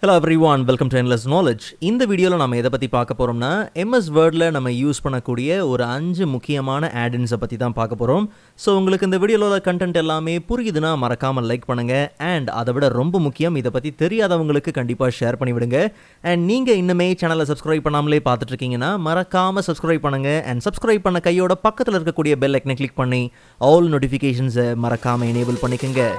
Hello everyone, welcome to Endless Knowledge. இந்த வீடியோவில் நம்ம எதை பற்றி பார்க்க போகிறோம்னா MS Wordல நம்ம யூஸ் பண்ணக்கூடிய ஒரு 5 முக்கியமான ஆட்-இன்ஸை பற்றி தான் பார்க்க போகிறோம். ஸோ உங்களுக்கு இந்த வீடியோவில் கண்டென்ட் எல்லாமே புரியுதுன்னா மறக்காமல் லைக் பண்ணுங்கள். அண்ட் அதை விட ரொம்ப முக்கியம், இதை பற்றி தெரியாதவங்களுக்கு கண்டிப்பாக ஷேர் பண்ணி விடுங்க. அண்ட் நீங்கள் இன்னுமே சேனலை சப்ஸ்கிரைப் பண்ணாமலே பார்த்துட்டு இருக்கீங்கன்னா மறக்காமல் சப்ஸ்கிரைப் பண்ணுங்கள். அண்ட் சப்ஸ்கிரைப் பண்ண கையோட பக்கத்தில் இருக்கக்கூடிய பெல் ஐக்கனை கிளிக் பண்ணி ஆல் நோட்டிஃபிகேஷன்ஸை மறக்காமல் எனேபிள் பண்ணிக்கோங்க.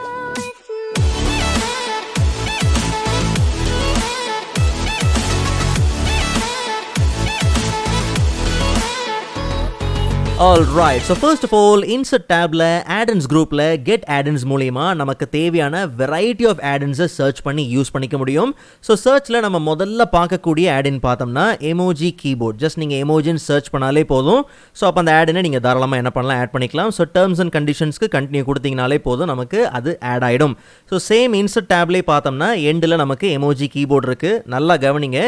Alright, so first of all, insert tabல add-ins groupல get add-ins மூலமா நமக்கு தேவையான variety of add-ins search பண்ணி யூஸ் பண்ணிக்க முடியும். So searchல நம்ம முதல்ல பார்க்கக்கூடிய add-in பார்த்தோம்னா emoji keyboard. Just நீங்க emoji search பண்ணாலே போதும். So அப்ப அந்த add-in நீங்க தாராளமா என்ன பண்ணலாம், ஆட் பண்ணிக்கலாம். So terms and conditionsக்கு கண்டினியூ கொடுத்தீங்கனாலே போதும், நமக்கு அது ஆட் ஆயிடும். So same insert tabலே பார்த்தோம்னா எண்ட்ல நமக்கு emoji keyboard இருக்கு. நல்லா கவனிங்க,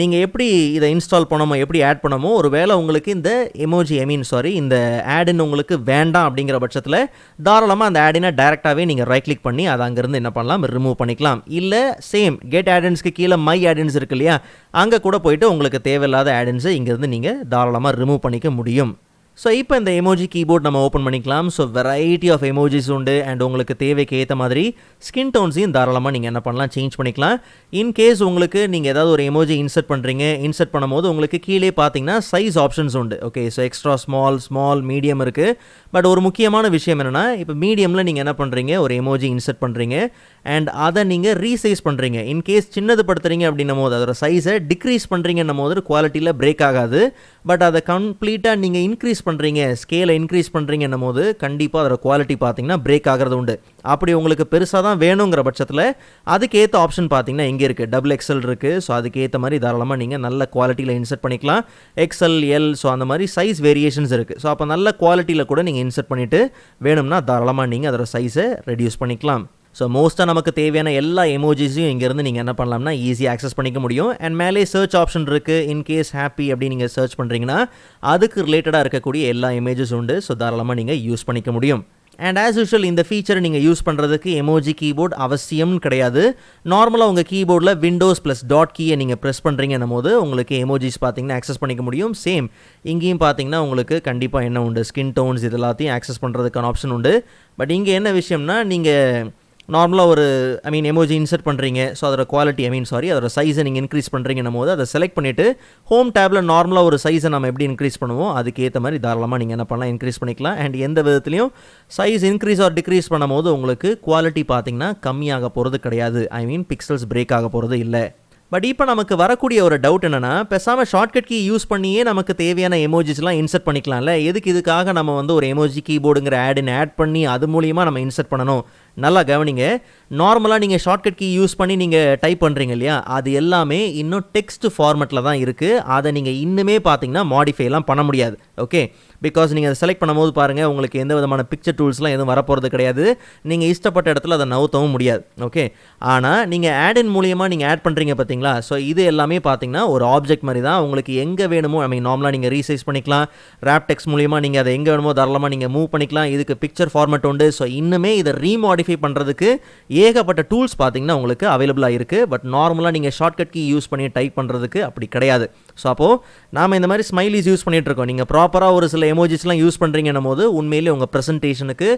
நீங்கள் எப்படி இதை இன்ஸ்டால் பண்ணமோ, எப்படி ஆட் பண்ணமோ, ஒரு வேளை உங்களுக்கு இந்த எமோஜி இந்த ஆட்-இன் உங்களுக்கு வேண்டாம் அப்படிங்கிற பட்சத்தில் தாராளமாக அந்த ஆட்-இனை டைரெக்டாகவே நீங்கள் ரைட் கிளிக் பண்ணி அதை அங்கேருந்து என்ன பண்ணலாம், ரிமூவ் பண்ணிக்கலாம். இல்லை சேம் கெட் ஆட்-இன்ஸ்க்கு கீழே மை ஆட்-இன்ஸ் இருக்கு இல்லையா, அங்கே கூட போயிட்டு உங்களுக்கு தேவையில்லாத ஆட்-இன்ஸை இங்கேருந்து நீங்கள் தாராளமாக ரிமூவ் பண்ணிக்க முடியும். ஸோ இப்போ இந்த எமோஜி கீபோர்ட் நம்ம ஓப்பன் பண்ணிக்கலாம். ஸோ வெரைட்டி ஆஃப் எமோஜிஸ் உண்டு. அண்ட் உங்களுக்கு தேவைக்கு ஏற்ற மாதிரி ஸ்கின் டோன்ஸையும் தாராளமாக நீங்கள் என்ன பண்ணலாம், சேஞ்ச் பண்ணிக்கலாம். இன்கேஸ் உங்களுக்கு நீங்கள் ஏதாவது ஒரு எமோஜி இன்சர்ட் பண்ணுறீங்க, இன்சர்ட் பண்ணும்போது உங்களுக்கு கீழே பார்த்தீங்கன்னா சைஸ் ஆப்ஷன்ஸ் உண்டு. Okay, so extra small medium இருக்குது. பட் ஒரு முக்கியமான விஷயம் என்னென்னா, இப்போ மீடியமில் நீங்கள் என்ன பண்ணுறீங்க, ஒரு எமோஜி இன்சர்ட் பண்ணுறீங்க அண்ட் அதை நீங்கள் ரீசைஸ் பண்ணுறீங்க. இன்கேஸ் சின்னது படுத்துறீங்க அப்படின்னும் போது அதோட சைஸை டிக்ரீஸ் பண்ணுறீங்கன்னும் போது குவாலிட்டியில் பிரேக் ஆகாது. பட் அதை கம்ப்ளீட்டாக நீங்கள் இன்க்ரீஸ் பண்ணுறீங்க, ஸ்கேலை இன்க்ரீஸ் பண்ணுறீங்கன்னும் போது கண்டிப்பாக அதோட குவாலிட்டி பார்த்தீங்கன்னா பிரேக் ஆகிறது உண்டு. அப்படி உங்களுக்கு பெருசாக தான் வேணுங்கிற பட்சத்தில் அதுக்கேற்ற ஆப்ஷன் பார்த்தீங்கன்னா எங்கே இருக்குது, டபுள் எக்ஸ்எல் இருக்குது. ஸோ அதுக்கேற்ற மாதிரி தாராளமாக நீங்கள் நல்ல குவாலிட்டியில் இன்சர்ட் பண்ணிக்கலாம். எக்ஸ்எல், எல், ஸோ அந்த மாதிரி சைஸ் வேரியேஷன்ஸ் இருக்குது. ஸோ அப்போ நல்ல குவாலிட்டியில் கூட நீங்கள் இன்சர்ட் பண்ணிவிட்டு வேணும்னா தாராளமாக நீங்கள் அதோட சைஸை ரெடியூஸ் பண்ணிக்கலாம். ஸோ மோஸ்ட்டாக நமக்கு தேவையான எல்லா எமோஜிஸையும் இங்கேருந்து நீங்கள் என்ன பண்ணலாம்னா ஈஸியாக ஆக்சஸ் பண்ணிக்க முடியும். அண்ட் மேலே சர்ச் ஆப்ஷன் இருக்குது. இன்கேஸ் ஹாப்பி அப்படி நீங்கள் சர்ச் பண்ணுறீங்கன்னா அதுக்கு ரிலேட்டடாக இருக்கக்கூடிய எல்லா இமேஜஸ் உண்டு. ஸோ தாராளமாக நீங்கள் யூஸ் பண்ணிக்க முடியும். அண்ட் ஆஸ் யூஷுவல் இந்த ஃபீச்சரை நீங்கள் யூஸ் பண்ணுறதுக்கு எமோஜி கீபோர்ட் அவசியம்னு கிடையாது. நார்மலாக உங்கள் கீபோர்டில் விண்டோஸ் ப்ளஸ் டாட் கீயை நீங்கள் ப்ரெஸ் பண்ணுறீங்கன்னும் போது உங்களுக்கு எமோஜிஸ் பார்த்தீங்கன்னா ஆக்சஸ் பண்ணிக்க முடியும். சேம் இங்கேயும் பார்த்தீங்கன்னா உங்களுக்கு கண்டிப்பாக என்ன உண்டு, ஸ்கின் டோன்ஸ் இது எல்லாத்தையும் ஆக்சஸ் பண்ணுறதுக்கான ஆப்ஷன் உண்டு. பட் இங்கே என்ன விஷயம்னா, நீங்கள் நார்மலாக ஒரு எமோஜி இன்சர்ட் பண்ணுறீங்க. ஸோ அதோட குவாலிட்டி அதோட சைஸை நீங்கள் இன்க்ரீஸ் பண்ணுறீங்கன்னும் போது அதை செலக்ட் பண்ணிவிட்டு ஹோம் டேப்பில் நார்மலாக ஒரு சைஸை நம்ம எப்படி இன்க்ரீஸ் பண்ணுவோம் அதுக்கேற்ற மாதிரி தாராளமாக நீங்கள் என்ன பண்ணலாம், இன்க்ரீஸ் பண்ணிக்கலாம். அண்ட் எந்த விதத்துலையும் சைஸ் இன்க்ரீஸ் ஆர் டிக்ரீஸ் பண்ணும்போது உங்களுக்கு குவாலிட்டி பார்த்தீங்கன்னா கம்மியாக போகிறது கிடையாது. பிக்சல்ஸ் பிரேக் ஆக போகிறது இல்லை. பட் இப்போ நமக்கு வரக்கூடிய ஒரு டவுட் என்னென்னா, பேசாமல் ஷார்ட்கட் கீ யூஸ் பண்ணியே நமக்கு தேவையான எமோஜிஸ்லாம் இன்சர்ட் பண்ணிக்கலாம்ல, எதுக்கு இதுக்காக நம்ம ஒரு எமோஜி கீபோர்டுங்கிற ஆட் பண்ணி அது மூலியமாக நம்ம இன்சர்ட் பண்ணணும். நல்லா கவனிங்க, நார்மலாக நீங்கள் ஷார்ட்கட் கீ யூஸ் பண்ணி நீங்கள் டைப் பண்ணுறீங்க இல்லையா, அது எல்லாமே இன்னும் டெக்ஸ்ட் ஃபார்மெட்டில் தான் இருக்குது. அதை நீங்கள் இன்னுமே பார்த்தீங்கன்னா மாடிஃபைலாம் பண்ண முடியாது. ஓகே, பிகாஸ் நீங்கள் அதை செலக்ட் பண்ணும்போது பாருங்கள், உங்களுக்கு எந்த விதமான பிக்சர் டூல்ஸ்லாம் எதுவும் வரப்போகிறது கிடையாது. நீங்கள் இஷ்டப்பட்ட இடத்துல அதை நவுத்தவும் முடியாது. ஓகே, ஆனால் நீங்கள் ஆட்-இன் மூலியமாக நீங்கள் ஆட் பண்ணுறீங்க பார்த்தீங்களா, ஸோ இது எல்லாமே பார்த்தீங்கன்னா ஒரு ஆப்ஜெக்ட் மாதிரி தான். உங்களுக்கு எங்கே வேணுமோ நார்மலாக நீங்கள் ரீசைஸ் பண்ணிக்கலாம். ரேப் டெக்ஸ்ட் மூலியமாக நீங்கள் அதை எங்கே வேணுமோ தாராளமாக நீங்கள் மூவ் பண்ணிக்கலாம். இதுக்கு பிக்சர் ஃபார்மெட் உண்டு. ஸோ இன்னுமே இதை ரீமாடிஃபை பண்ணுறதுக்கு ஏகப்பட்ட டூல்ஸ் பார்த்தீங்கன்னா உங்களுக்கு அவைலபிளாக இருக்குது. பட் நார்மலாக நீங்கள் ஷார்ட்கட் கீ யூஸ் பண்ணி டைப் பண்ணுறதுக்கு அப்படி கிடையாது. ஸோ அப்போது நாம் இந்த மாதிரி ஸ்மைலிஸ் யூஸ் பண்ணிகிட்டு இருக்கோம். நீங்கள் ப்ராப்பராக ஒரு சில எமோஜிஸ்லாம் யூஸ் பண்ணுறீங்கன்னும் போது உண்மையிலே உங்கள் ப்ரெசன்டேஷனுக்கு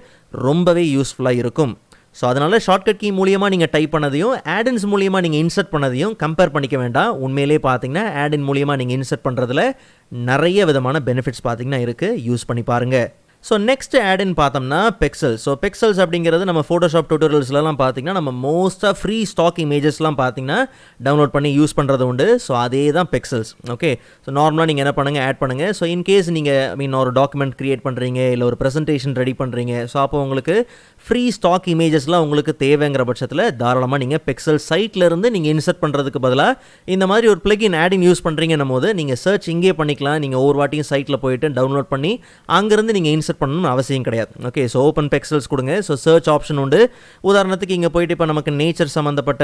ரொம்பவே யூஸ்ஃபுல்லாக இருக்கும். ஸோ அதனால் ஷார்ட்கட் கீ மூலியமாக நீங்கள் டைப் பண்ணதையும் ஆட்-இன்ஸ் மூலியமாக நீங்கள் இன்சர்ட் பண்ணதையும் கம்பேர் பண்ணிக்க வேண்டாம். உண்மையிலே பார்த்தீங்கன்னா ஆட்-இன் மூலியமாக நீங்கள் இன்சர்ட் பண்ணுறதுல நிறைய விதமான பெனிஃபிட்ஸ் பார்த்தீங்கன்னா இருக்குது. யூஸ் பண்ணி பாருங்கள். ஸோ நெக்ஸ்ட் ஆட்-இன் பார்த்தோம்னா பெக்சல்ஸ். ஸோ பெக்சல்ஸ் அப்படிங்கிறது நம்ம ஃபோட்டோஷாப் டியூட்டோரியல்ஸ்லாம் பார்த்தீங்கன்னா நம்ம மோஸ்ட்டாக ஃப்ரீ ஸ்டாக் இமேஜஸ்லாம் பார்த்தீங்கன்னா டவுன்லோட் பண்ணி யூஸ் பண்ணுறது உண்டு. ஸோ அதே தான் பெக்சல்ஸ். ஓகே, ஸோ நார்மலாக நீங்கள் என்ன பண்ணுங்கள், ஆட் பண்ணுங்கள். ஸோ இன்கேஸ் நீங்கள் ஒரு டாக்குமெண்ட் க்ரியேட் பண்ணுறீங்க, இல்லை ஒரு ப்ரெசன்டேஷன் ரெடி பண்ணுறீங்க, ஸோ அப்போ உங்களுக்கு ஃப்ரீ ஸ்டாக் இமேஜஸ்லாம் உங்களுக்கு தேவைங்கிற பட்சத்தில் தாராளமாக நீங்கள் பெக்சல் சைட்லேருந்து நீங்கள் இன்சர்ட் பண்ணுறதுக்கு பதிலாக இந்த மாதிரி ஒரு பிளகின் ஆட்-இன் யூஸ் பண்ணுறீங்கன்னும் போது நீங்கள் சர்ச் இங்கே பண்ணிக்கலாம். நீங்கள் ஒவ்வொரு வாட்டியும் சைட்டில் போயிட்டு டவுன்லோட் பண்ணி அங்கேருந்து நீங்கள் இன்சர்ட் பண்ணணும்னு அவசியம் கிடையாது. ஓகே, ஸோ ஓப்பன் பெக்சல்ஸ் கொடுங்க. ஸோ சர்ச் ஆப்ஷன் உண்டு. உதாரணத்துக்கு இங்கே போயிட்டு இப்போ நமக்கு நேச்சர் சம்மந்தப்பட்ட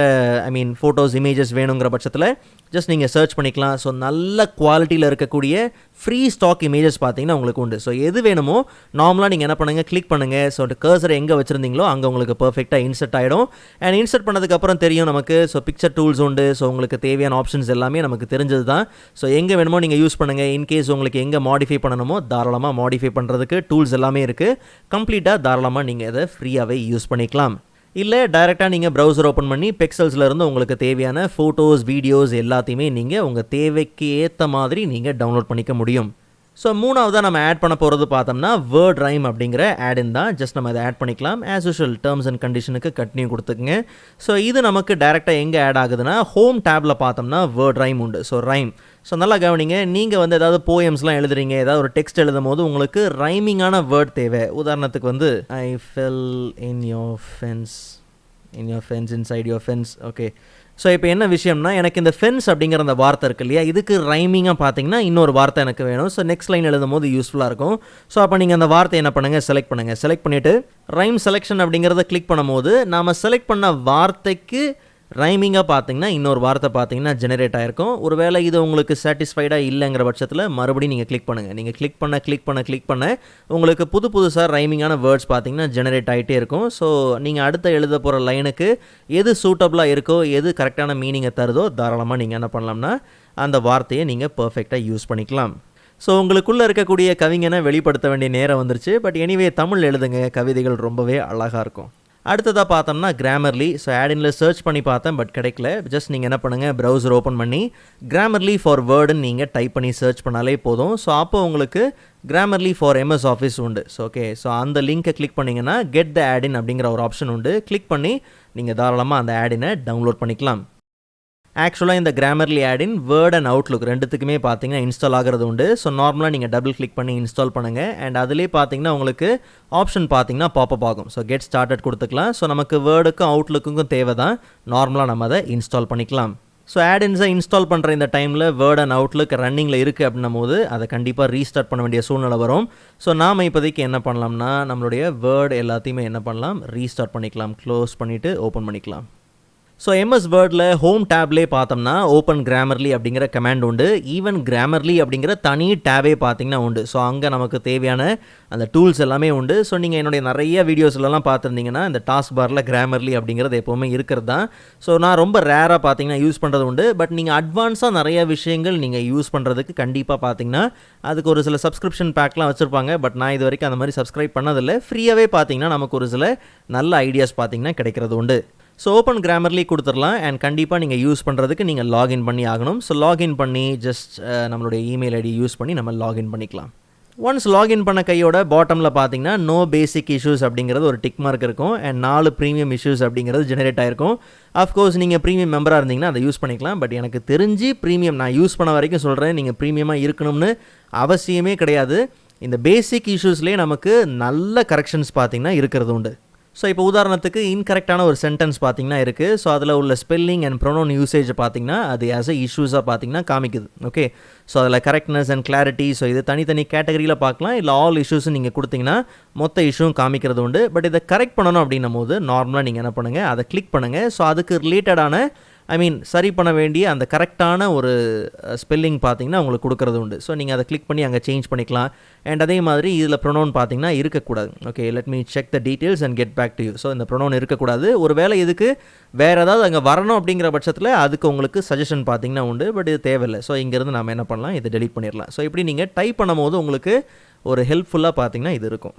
ஃபோட்டோஸ் இமேஜஸ் வேணுங்கிற பட்சத்தில் ஜஸ்ட் நீங்கள் சர்ச் பண்ணிக்கலாம். ஸோ நல்ல குவாலிட்டியில் இருக்கக்கூடிய ஃப்ரீ ஸ்டாக் இமேஜஸ் பார்த்தீங்கன்னா உங்களுக்கு உண்டு. ஸோ எது வேணுமோ நார்மலாக நீங்கள் என்ன பண்ணுங்கள், கிளிக் பண்ணுங்கள். ஸோ கர்சரை எங்கே வச்சு வச்சுருந்தீங்களோ அங்கே உங்களுக்கு பர்ஃபெக்டாக இன்சர்ட் ஆகிடும். அண்ட் இன்சர்ட் பண்ணதுக்கப்புறம் தெரியும் நமக்கு. ஸோ பிக்சர் டூல்ஸ் உண்டு. ஸோ உங்களுக்கு தேவையான ஆப்ஷன்ஸ் எல்லாமே நமக்கு தெரிஞ்சது தான். ஸோ எங்கே வேணுமோ நீங்கள் யூஸ் பண்ணுங்கள். இன்கேஸ் உங்களுக்கு எங்கே மாடிஃபை பண்ணணுமோ தாராளமாக மாடிஃபை பண்ணுறதுக்கு டூல்ஸ் எல்லாமே இருக்குது. கம்ப்ளீட்டாக தாராளமாக நீங்கள் இதை ஃப்ரீயாகவே யூஸ் பண்ணிக்கலாம். இல்லை டைரெக்டாக நீங்கள் ப்ரௌசர் ஓப்பன் பண்ணி பிக்சல்ஸ்லேருந்து உங்களுக்கு தேவையான ஃபோட்டோஸ், வீடியோஸ் எல்லாத்தையுமே நீங்கள் உங்கள் தேவைக்கு ஏற்ற மாதிரி நீங்கள் டவுன்லோட் பண்ணிக்க முடியும். ஸோ மூணாவதாக நம்ம ஆட் பண்ண போகிறது பார்த்தோம்னா வேர்ட் ரைம் அப்படிங்கிற ஆடின் தான். ஜஸ்ட் நம்ம அதை ஆட் பண்ணிக்கலாம். ஆஸ் யூஷுவல் டேர்ம்ஸ் அண்ட் கண்டிஷனுக்கு கண்டினியூ கொடுத்துக்குங்க. ஸோ இது நமக்கு டேரெக்டாக எங்கே ஆட் ஆகுதுன்னா ஹோம் டேப்பில் பார்த்தோம்னா வேர்ட் ரைம் உண்டு. So rhyme. ஸோ நல்லா கவனிங்க. நீங்கள் வந்து ஏதாவது போயம்ஸ்லாம் எழுதுறீங்க, ஏதாவது ஒரு டெக்ஸ்ட் எழுதும் போது உங்களுக்கு ரைமிங்கான வேர்ட் தேவை. உதாரணத்துக்கு வந்து I fell in your fence, inside your fence. Okay. So இப்போ என்ன விஷயம்னா எனக்கு இந்த ஃபென்ஸ் அப்படிங்கிற அந்த வார்த்தை இருக்குது இல்லையா, இதுக்கு ரைமிங்காக பார்த்தீங்கன்னா இன்னொரு வார்த்தை எனக்கு வேணும். ஸோ நெக்ஸ்ட் லைன் எழுதும் போது யூஸ்ஃபுல்லாக இருக்கும். ஸோ அப்போ நீங்கள் அந்த வார்த்தை என்ன பண்ணுங்கள், செலக்ட் பண்ணுங்கள். செலக்ட் பண்ணிவிட்டு ரைம் செலெக்ஷன் அப்படிங்கிறத கிளிக் பண்ணும்போது நாம் செலக்ட் பண்ண வார்த்தைக்கு ரைமிங்காக பார்த்தீங்கன்னா இன்னொரு வார்த்தை பார்த்தீங்கன்னா ஜெனரேட் ஆகிருக்கும். ஒருவேளை இது உங்களுக்கு சாட்டிஸ்ஃபைடாக இல்லைங்கிற பட்சத்தில் மறுபடியும் நீங்கள் கிளிக் பண்ணுங்கள். நீங்கள் கிளிக் பண்ண உங்களுக்கு புதுசாக ரைமிங்கான வேர்ட்ஸ் பார்த்தீங்கன்னா ஜெனரேட் ஆகிட்டே இருக்கும். ஸோ நீங்கள் அடுத்த எழுத போகிற லைனுக்கு எது சூட்டபுளாக இருக்கோ, எது கரெக்டான மீனிங்கை தருதோ தாராளமாக நீங்கள் என்ன பண்ணலாம்னா அந்த வார்த்தையை நீங்கள் பர்ஃபெக்டாக யூஸ் பண்ணிக்கலாம். ஸோ உங்களுக்குள்ளே இருக்கக்கூடிய கவிஞனை வெளிப்படுத்த வேண்டிய நேரம் வந்துருச்சு. பட் எனிவே தமிழ் எழுதுங்க, கவிதைகள் ரொம்பவே அழகாக இருக்கும். அடுத்ததாக பார்த்தோம்னா கிராமர்லி. ஸோ ஆடினில் சர்ச் பண்ணி பார்த்தேன், பட் கிடைக்கல. ஜஸ்ட் நீங்கள் என்ன பண்ணுங்கள், ப்ரௌசர் ஓப்பன் பண்ணி கிராமர்லி ஃபார் வேர்டுன்னு நீங்கள் டைப் பண்ணி சர்ச் பண்ணாலே போதும். ஸோ அப்போ உங்களுக்கு கிராமர்லி ஃபார் MS ஆஃபீஸ் உண்டு. So okay. ஸோ அந்த லிங்க்கை கிளிக் பண்ணிங்கன்னா கெட் த ஆடின் அப்படிங்கிற ஒரு ஆப்ஷன் உண்டு. கிளிக் பண்ணி நீங்கள் தாராளமாக அந்த ஆடினை டவுன்லோட் பண்ணிக்கலாம். ஆக்சுவலாக இந்த கிராமர்லி ஆடின் வேர்ட் அண்ட் அவுட்லுக் ரெண்டுத்துக்குமே பார்த்தீங்கன்னா இன்ஸ்டால் ஆகிறது உண்டு. ஸோ நார்மலாக நீங்கள் டபுள் கிளிக் பண்ணி இன்ஸ்டால் பண்ணுங்கள். அண்ட் அதிலே பார்த்தீங்கன்னா உங்களுக்கு ஆப்ஷன் பார்த்தீங்கன்னா பாப்பப் ஆகும். ஸோ கெட் ஸ்டார்டட் கொடுத்துக்கலாம். ஸோ நமக்கு வேர்டுக்கும் அவுட்லுக்கும் தேவை தான். நார்மலாக நம்ம அதை இன்ஸ்டால் பண்ணிக்கலாம். ஸோ ஆடின்ஸை இன்ஸ்டால் பண்ணுற இந்த டைமில் வேர்ட் அண்ட் அவுட்லுக் ரன்னிங்கில் இருக்குது அப்படின்னும் போது அதை கண்டிப்பாக ரீஸ்டார்ட் பண்ண வேண்டிய சூழ்நிலை வரும். ஸோ நாம் இப்போதைக்கு என்ன பண்ணலாம்னா நம்மளுடைய வேர்டு எல்லாத்தையுமே என்ன பண்ணலாம், ரீஸ்டார்ட் பண்ணிக்கலாம். க்ளோஸ் பண்ணிவிட்டு ஓப்பன் பண்ணிக்கலாம். ஸோ MS வேர்டில் ஹோம் டேப்லேயே பார்த்தோம்னா ஓப்பன் கிராமர்லி அப்படிங்கிற கமாண்ட் உண்டு. ஈவன் கிராமர்லி அப்படிங்கிற தனி டேபே பார்த்தீங்கன்னா உண்டு. ஸோ அங்கே நமக்கு தேவையான அந்த டூல்ஸ் எல்லாமே உண்டு. ஸோ நீங்கள் என்னுடைய நிறைய வீடியோஸ்லாம் பார்த்துருந்தீங்கன்னா இந்த டாஸ்க் பாரில் கிராமர்லி அப்படிங்கிறது எப்போவுமே இருக்கிறது தான். ஸோ நான் ரொம்ப ரேராக பார்த்தீங்கன்னா யூஸ் பண்ணுறது உண்டு. பட் நீங்கள் அட்வான்ஸாக நிறைய விஷயங்கள் நீங்கள் யூஸ் பண்ணுறதுக்கு கண்டிப்பாக பார்த்தீங்கன்னா அதுக்கு ஒரு சில சப்ஸ்கிரிப்ஷன் பேக்லாம் வச்சுருப்பாங்க. பட் நான் இது வரைக்கும் அந்த மாதிரி சப்ஸ்கிரைப் பண்ணதில்லை. ஃப்ரீயாகவே பார்த்தீங்கன்னா நமக்கு ஒரு சில நல்ல ஐடியாஸ் பார்த்தீங்கன்னா கிடைக்கிறது உண்டு. ஸோ ஓப்பன் கிராமர்லி கொடுத்துடலாம். அண்ட் கண்டிப்பாக நீங்கள் யூஸ் பண்ணுறதுக்கு நீங்கள் லாகின் பண்ணி ஆகணும். ஸோ லாகின் பண்ணி ஜஸ்ட் நம்மளுடைய இமெயில் ஐடி யூஸ் பண்ணி நம்ம லாகின் பண்ணிக்கலாம். ஒன்ஸ் லாகின் பண்ண கையோட பாட்டமில் பார்த்தீங்கன்னா நோ பேசிக் இஷ்யூஸ் அப்படிங்கிறது ஒரு டிக் மார்க் இருக்கும். அண்ட் 4 ப்ரீமியம் இஷ்யூஸ் அப்படிங்கிறது ஜெனரேட் ஆகிருக்கும். அஃப்கோர்ஸ் நீங்கள் ப்ரீமியம் மெம்பராக இருந்தீங்கன்னா அதை யூஸ் பண்ணிக்கலாம். பட் எனக்கு தெரிஞ்சு ப்ரீமியம் நான் யூஸ் பண்ண வரைக்கும் சொல்கிறேன், நீங்கள் ப்ரீமியமாக இருக்கணும்னு அவசியமே கிடையாது. இந்த பேசிக் இஷ்யூஸ்லேயே நமக்கு நல்ல கரெக்ஷன்ஸ் பார்த்தீங்கன்னா இருக்கிறது உண்டு. ஸோ இப்போ உதாரணத்துக்கு இன்கரெக்டான ஒரு சென்டென்ஸ் பார்த்தீங்கன்னா இருக்குது. ஸோ அதில் உள்ள ஸ்பெல்லிங் அண்ட் ப்ரொனவுன் யூசேஜ் பார்த்தீங்கன்னா அது ஆஸ் அ இஷ்யூஸாக பார்த்தீங்கன்னா காமிக்குது. ஓகே. ஸோ அதில் கரெக்ட்னஸ் அண்ட் கிளாரிட்டி, ஸோ இது தனித்தனி கேட்டகரியில் பார்க்கலாம். இல்லை ஆல் இஷ்யூஸும் நீங்கள் கொடுத்தீங்கன்னா மொத்த இஷ்யூவும் காமிக்கிறது உண்டு. பட் இதை கரெக்ட் பண்ணணும் அப்படின்னும் போது நார்மலாக நீங்கள் என்ன பண்ணுங்கள், அதை கிளிக் பண்ணுங்கள். ஸோ அதுக்கு ரிலேட்டடான சரி பண்ண வேண்டிய அந்த கரெக்டான ஒரு ஸ்பெல்லிங் பார்த்தீங்கன்னா உங்களுக்கு கொடுக்குறது உண்டு. ஸோ நீங்கள் அதை கிளிக் பண்ணி அங்கே சேஞ்ச் பண்ணிக்கலாம். அண்ட் அதே மாதிரி இதில் ப்ரொனவுன் பார்த்தீங்கன்னா இருக்கக்கூடாது. Okay, let me check the details and get back to you. So இந்த ப்ரொனவுன் இருக்கக்கூடாது. ஒரு வேளை இதுக்கு வேறு ஏதாவது அங்கே வரணும் அப்படிங்கிற பட்சத்தில் அதுக்கு உங்களுக்கு சஜஷன் பார்த்தீங்கன்னா உண்டு. பட் இது தேவையில்லை. ஸோ இங்கேருந்து நம்ம என்ன பண்ணலாம், இதை டெலிட் பண்ணிடலாம். ஸோ இப்படி நீங்கள் டைப் பண்ணும் போது உங்களுக்கு ஒரு ஹெல்ப்ஃபுல்லாக பார்த்தீங்கன்னா இது இருக்கும்.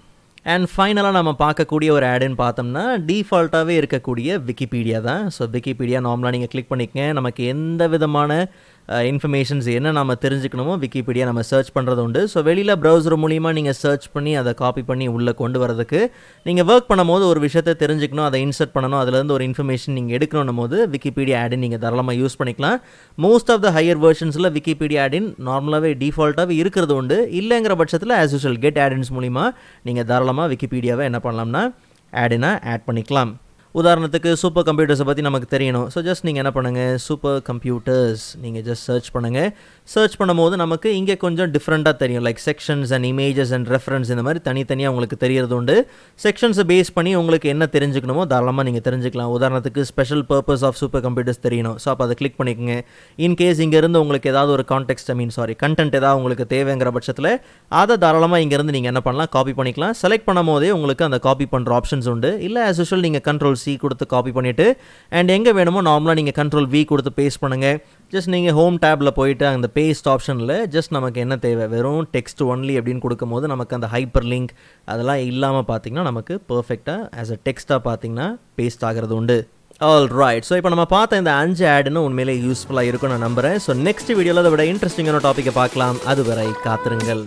அண்ட் ஃபைனலாக நம்ம பார்க்கக்கூடிய ஒரு ஆடுன்னு பார்த்தோம்னா டிஃபால்ட்டாகவே இருக்கக்கூடிய விக்கிபீடியா தான். ஸோ விக்கிபீடியா நார்மலாக நீங்கள் கிளிக் பண்ணிக்கங்க. நமக்கு எந்த விதமான இன்ஃபர்மேஷன்ஸ் என்ன நம்ம தெரிஞ்சுக்கணுமோ விக்கிபீடியா நம்ம சர்ச் பண்ணுறது உண்டு. ஸோ வெளியில் ப்ரௌசர் மூலிமா நீங்கள் சர்ச் பண்ணி அதை காப்பி பண்ணி உள்ளே கொண்டு வரதுக்கு நீங்கள் ஒர்க் பண்ணும்போது ஒரு விஷயத்தை தெரிஞ்சுக்கணும், அதை இன்சர்ட் பண்ணணும், அதுலேருந்து ஒரு இன்ஃபர்மேஷன் நீங்கள் எடுக்கணும் போது விக்கிபீடியா ஆடின் நீங்கள் தாராளமாக யூஸ் பண்ணிக்கலாம். மோஸ்ட் ஆஃப் த ஹையர் வெர்ஷன்ஸில் விக்கிபீடியா ஆடின் நார்மலாகவே டிஃபால்ட்டாகவே இருக்கிறது உண்டு. இல்லைங்கிற பட்சத்தில் ஆஸ் யூஷுவல் கெட் ஆடின்ஸ் மூலிமா நீங்கள் தாராளமாக விக்கிபீடியாவை என்ன பண்ணலாம்னா ஆடினை ஆட் பண்ணிக்கலாம். உதாரணத்துக்கு சூப்பர் கம்ப்யூட்டர்ஸை பற்றி நமக்கு தெரியணும். ஸோ ஜஸ்ட் நீங்கள் என்ன பண்ணுங்கள், சூப்பர் கம்ப்யூட்டர்ஸ் நீங்கள் ஜஸ்ட் சர்ச் பண்ணுங்கள். சர்ச் பண்ணும்போது நமக்கு இங்கே கொஞ்சம் டிஃப்ரெண்ட்டாக தெரியும். Like sections and images and reference இந்த மாதிரி தனித்தனியாக உங்களுக்கு தெரியறது உண்டு. செக்ஷன்ஸை பேஸ் பண்ணி உங்களுக்கு என்ன தெரிஞ்சுக்கணுமோ தாராளமாக நீங்கள் தெரிஞ்சுக்கலாம். உதாரணத்துக்கு special purpose of super computers தெரியணும். ஸோ அப்போ அதை கிளிக் பண்ணிக்கோங்க. இன்கேஸ் இங்கேருந்து உங்களுக்கு ஏதாவது ஒரு கண்டென்ட் ஏதாவது உங்களுக்கு தேவைங்கிற பட்சத்தில் அதை தாராளமாக இங்கேருந்து நீங்கள் என்ன பண்ணலாம், காப்பி பண்ணிக்கலாம். செலக்ட் பண்ணும் போதே உங்களுக்கு அந்த காப்பி பண்ணுற ஆப்ஷன்ஸ் உண்டு. இல்லை ஆஸ் யூஷுவல் நீங்கள் Ctrl+C கொடுத்து காப்பி பண்ணிவிட்டு அண்ட் எங்கே வேணுமோ நார்மலாக நீங்கள் Ctrl+V கொடுத்து பேஸ்ட் பண்ணுங்கள். ஜஸ்ட் நீங்கள் ஹோம் டேப்பில் போயிட்டு அந்த பேஸ்ட் ஆப்ஷனில் ஜஸ்ட் நமக்கு என்ன தேவை, வெறும் டெக்ஸ்ட் ஒன்லி அப்படின்னு கொடுக்கும்போது நமக்கு அந்த ஹைப்பர் லிங்க் அதெல்லாம் இல்லாமல் பார்த்தீங்கன்னா நமக்கு பர்ஃபெக்டாக ஆஸ் அ டெக்ஸ்ட்டாக பார்த்தீங்கன்னா பேஸ்ட் ஆகிறது உண்டு. All right. ஸோ இப்போ நம்ம பார்த்த இந்த 5 ஆடுன்னு உண்மையிலே யூஸ்ஃபுல்லாக இருக்கும்னு நான் நம்புகிறேன். ஸோ நெக்ஸ்ட் வீடியோவில் அதை விட இன்ட்ரெஸ்டிங்கான டாப்பிக்கை பார்க்கலாம். அதுவரை காத்திருங்கள்.